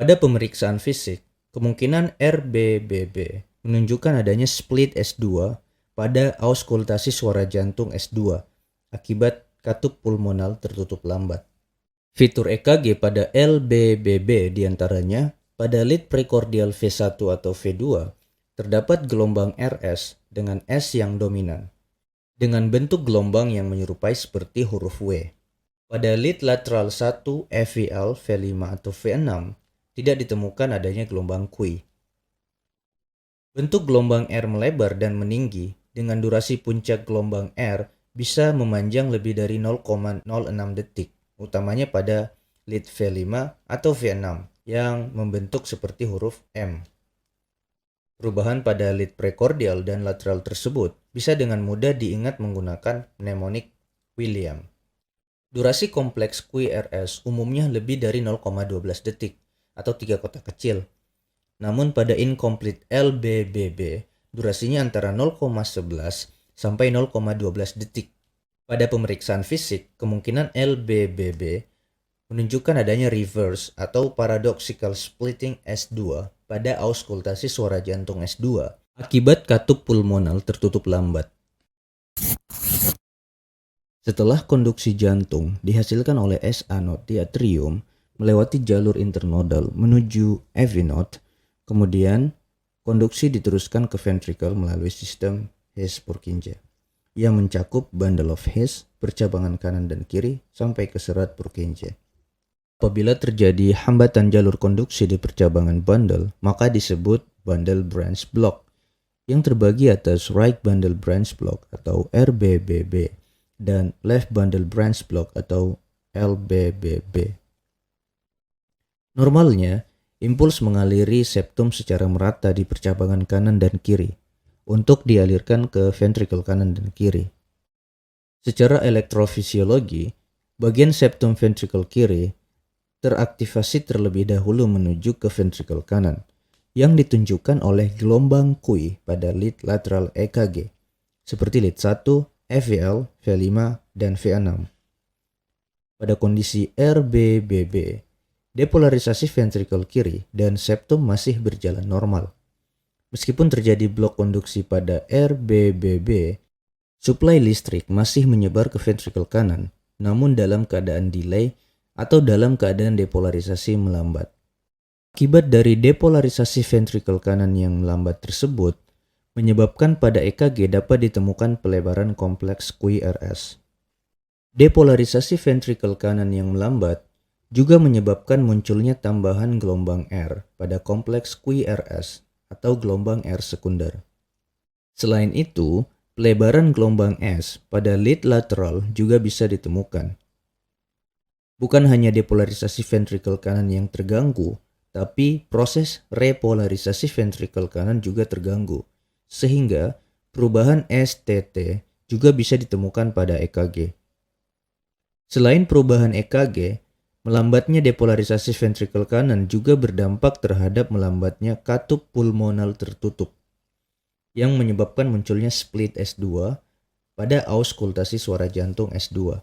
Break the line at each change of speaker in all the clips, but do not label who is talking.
Pada pemeriksaan fisik, kemungkinan RBBB menunjukkan adanya split S2 pada auskultasi suara jantung S2 akibat katup pulmonal tertutup lambat. Fitur EKG pada LBBB diantaranya pada lead precordial V1 atau V2 terdapat gelombang RS dengan S yang dominan, dengan bentuk gelombang yang menyerupai seperti huruf W. Pada lead lateral 1 FVL, V5 atau V6 tidak ditemukan adanya gelombang Q. Bentuk gelombang R melebar dan meninggi dengan durasi puncak gelombang R bisa memanjang lebih dari 0,06 detik, utamanya pada lead V5 atau V6 yang membentuk seperti huruf M. Perubahan pada lead precordial dan lateral tersebut bisa dengan mudah diingat menggunakan mnemonic William. Durasi kompleks QRS umumnya lebih dari 0,12 detik atau 3 kotak kecil. Namun pada incomplete LBBB, durasinya antara 0,11 sampai 0,12 detik. Pada pemeriksaan fisik, kemungkinan LBBB menunjukkan adanya reverse atau paradoxical splitting S2 pada auskultasi suara jantung S2 akibat katup pulmonal tertutup lambat. Setelah konduksi jantung dihasilkan oleh SA node di atrium melewati jalur internodal menuju AV node, kemudian konduksi diteruskan ke ventricle melalui sistem His-Purkinje yang mencakup bundle of His, percabangan kanan dan kiri sampai ke serat Purkinje. Apabila terjadi hambatan jalur konduksi di percabangan bundle, maka disebut bundle branch block yang terbagi atas right bundle branch block atau RBBB dan left bundle branch block atau LBBB. Normalnya, impuls mengaliri septum secara merata di percabangan kanan dan kiri untuk dialirkan ke ventricle kanan dan kiri. Secara elektrofisiologi, bagian septum ventricle kiri teraktivasi terlebih dahulu menuju ke ventricle kanan yang ditunjukkan oleh gelombang Q pada lead lateral EKG seperti lead 1, FVL, V5, dan V6. Pada kondisi RBBB, depolarisasi ventricle kiri dan septum masih berjalan normal. Meskipun terjadi blok konduksi pada RBBB, suplai listrik masih menyebar ke ventricle kanan, namun dalam keadaan delay atau dalam keadaan depolarisasi melambat. Akibat dari depolarisasi ventricle kanan yang melambat tersebut, menyebabkan pada EKG dapat ditemukan pelebaran kompleks QRS. Depolarisasi ventricle kanan yang melambat juga menyebabkan munculnya tambahan gelombang R pada kompleks QRS atau gelombang R sekunder. Selain itu, pelebaran gelombang S pada lead lateral juga bisa ditemukan. Bukan hanya depolarisasi ventricle kanan yang terganggu, tapi proses repolarisasi ventricle kanan juga terganggu, sehingga perubahan STT juga bisa ditemukan pada EKG. Selain perubahan EKG, melambatnya depolarisasi ventricle kanan juga berdampak terhadap melambatnya katup pulmonal tertutup, yang menyebabkan munculnya split S2 pada auskultasi suara jantung S2.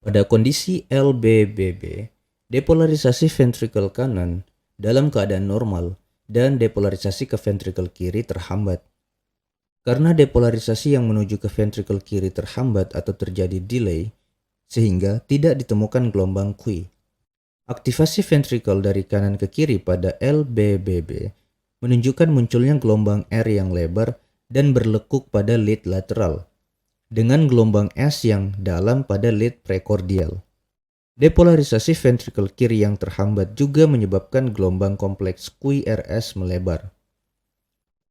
Pada kondisi LBBB, depolarisasi ventricle kanan dalam keadaan normal dan depolarisasi ke ventricle kiri terhambat. Karena depolarisasi yang menuju ke ventricle kiri terhambat atau terjadi delay, sehingga tidak ditemukan gelombang Q. Aktivasi ventricle dari kanan ke kiri pada LBBB menunjukkan munculnya gelombang R yang lebar dan berlekuk pada lead lateral, dengan gelombang S yang dalam pada lead precordial. Depolarisasi ventricle kiri yang terhambat juga menyebabkan gelombang kompleks QRS melebar.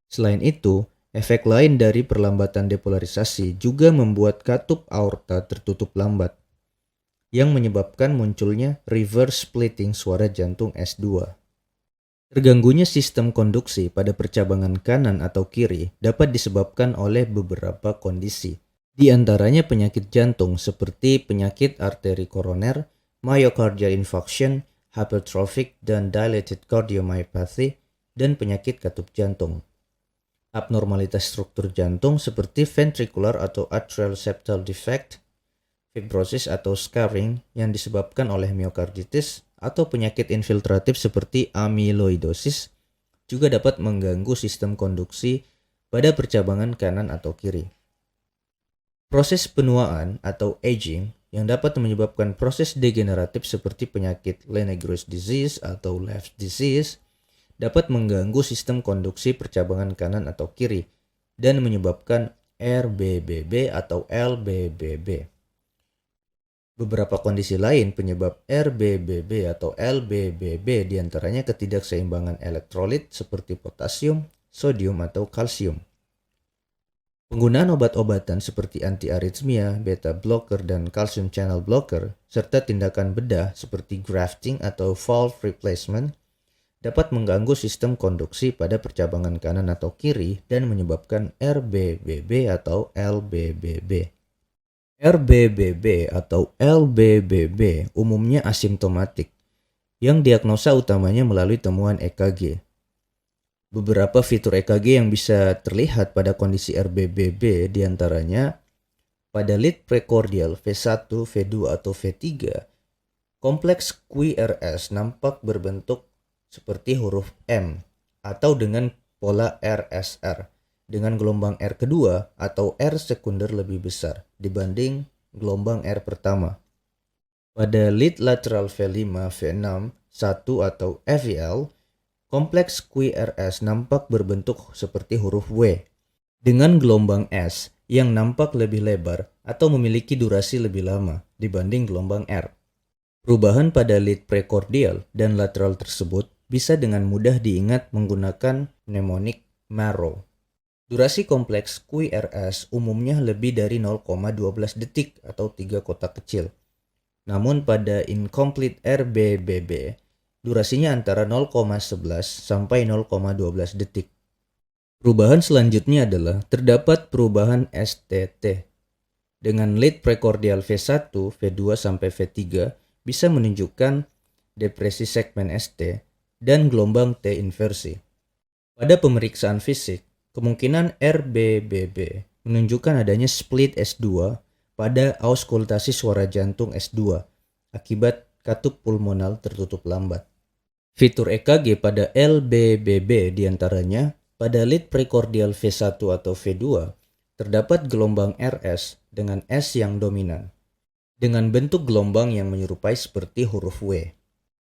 Selain itu, efek lain dari perlambatan depolarisasi juga membuat katup aorta tertutup lambat, yang menyebabkan munculnya reverse splitting suara jantung S2. Terganggunya sistem konduksi pada percabangan kanan atau kiri dapat disebabkan oleh beberapa kondisi. Di antaranya penyakit jantung seperti penyakit arteri koroner, myocardial infarction, hypertrophic dan dilated cardiomyopathy, dan penyakit katup jantung. Abnormalitas struktur jantung seperti ventricular atau atrial septal defect, fibrosis atau scarring yang disebabkan oleh myokarditis atau penyakit infiltratif seperti amyloidosis juga dapat mengganggu sistem konduksi pada percabangan kanan atau kiri. Proses penuaan atau aging yang dapat menyebabkan proses degeneratif seperti penyakit Lennox disease atau Leber disease dapat mengganggu sistem konduksi percabangan kanan atau kiri dan menyebabkan RBBB atau LBBB. Beberapa kondisi lain penyebab RBBB atau LBBB diantaranya ketidakseimbangan elektrolit seperti potasium, sodium, atau kalsium. Penggunaan obat-obatan seperti antiaritmia, beta blocker, dan calcium channel blocker, serta tindakan bedah seperti grafting atau valve replacement dapat mengganggu sistem konduksi pada percabangan kanan atau kiri dan menyebabkan RBBB atau LBBB. RBBB atau LBBB umumnya asimptomatik, yang diagnosa utamanya melalui temuan EKG. Beberapa fitur EKG yang bisa terlihat pada kondisi RBBB diantaranya pada lead precordial V1, V2, atau V3, kompleks QRS nampak berbentuk seperti huruf M atau dengan pola RSR dengan gelombang R kedua atau R sekunder lebih besar dibanding gelombang R pertama. Pada lead lateral V5, V6, 1 atau FEL, kompleks QRS nampak berbentuk seperti huruf W dengan gelombang S yang nampak lebih lebar atau memiliki durasi lebih lama dibanding gelombang R. Perubahan pada lead precordial dan lateral tersebut bisa dengan mudah diingat menggunakan mnemonic Marrow. Durasi kompleks QRS umumnya lebih dari 0,12 detik atau 3 kotak kecil. Namun pada incomplete RBBB, durasinya antara 0,11 sampai 0,12 detik. Perubahan selanjutnya adalah terdapat perubahan STT. Dengan lead precordial V1, V2 sampai V3 bisa menunjukkan depresi segmen ST dan gelombang T inversi. Pada pemeriksaan fisik, kemungkinan RBBB menunjukkan adanya split S2 pada auskultasi suara jantung S2 akibat katup pulmonal tertutup lambat. Fitur EKG pada LBBB diantaranya pada lead precordial V1 atau V2 terdapat gelombang RS dengan S yang dominan dengan bentuk gelombang yang menyerupai seperti huruf W.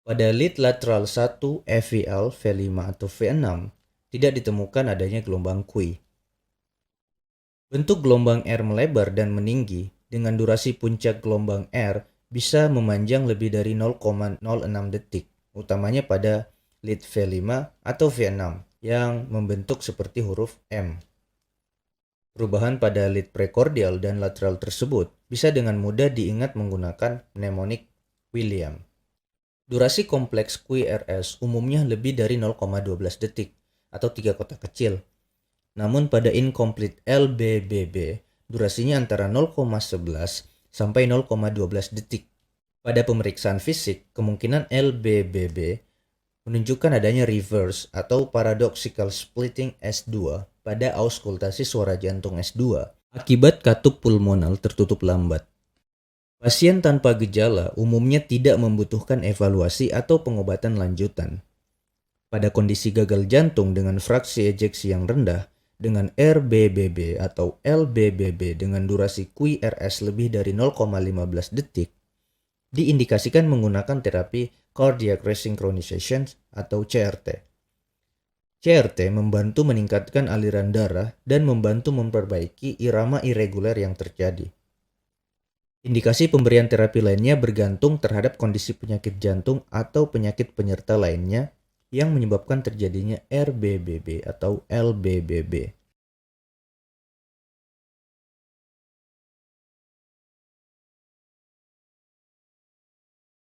Pada lead lateral 1 FEL, V5 atau V6 tidak ditemukan adanya gelombang Q. Bentuk gelombang R melebar dan meninggi dengan durasi puncak gelombang R bisa memanjang lebih dari 0,06 detik. Utamanya pada lead V5 atau V6 yang membentuk seperti huruf M. Perubahan pada lead precordial dan lateral tersebut bisa dengan mudah diingat menggunakan mnemonic William. Durasi kompleks QRS umumnya lebih dari 0,12 detik atau 3 kotak kecil. Namun pada incomplete LBBB, durasinya antara 0,11 sampai 0,12 detik. Pada pemeriksaan fisik, kemungkinan LBBB menunjukkan adanya reverse atau paradoxical splitting S2 pada auskultasi suara jantung S2 akibat katup pulmonal tertutup lambat. Pasien tanpa gejala umumnya tidak membutuhkan evaluasi atau pengobatan lanjutan. Pada kondisi gagal jantung dengan fraksi ejeksi yang rendah, dengan RBBB atau LBBB dengan durasi QRS lebih dari 0,15 detik, diindikasikan menggunakan terapi cardiac resynchronization atau CRT. CRT membantu meningkatkan aliran darah dan membantu memperbaiki irama irreguler yang terjadi. Indikasi pemberian terapi lainnya bergantung terhadap kondisi penyakit jantung atau penyakit penyerta lainnya yang menyebabkan terjadinya RBBB atau LBBB.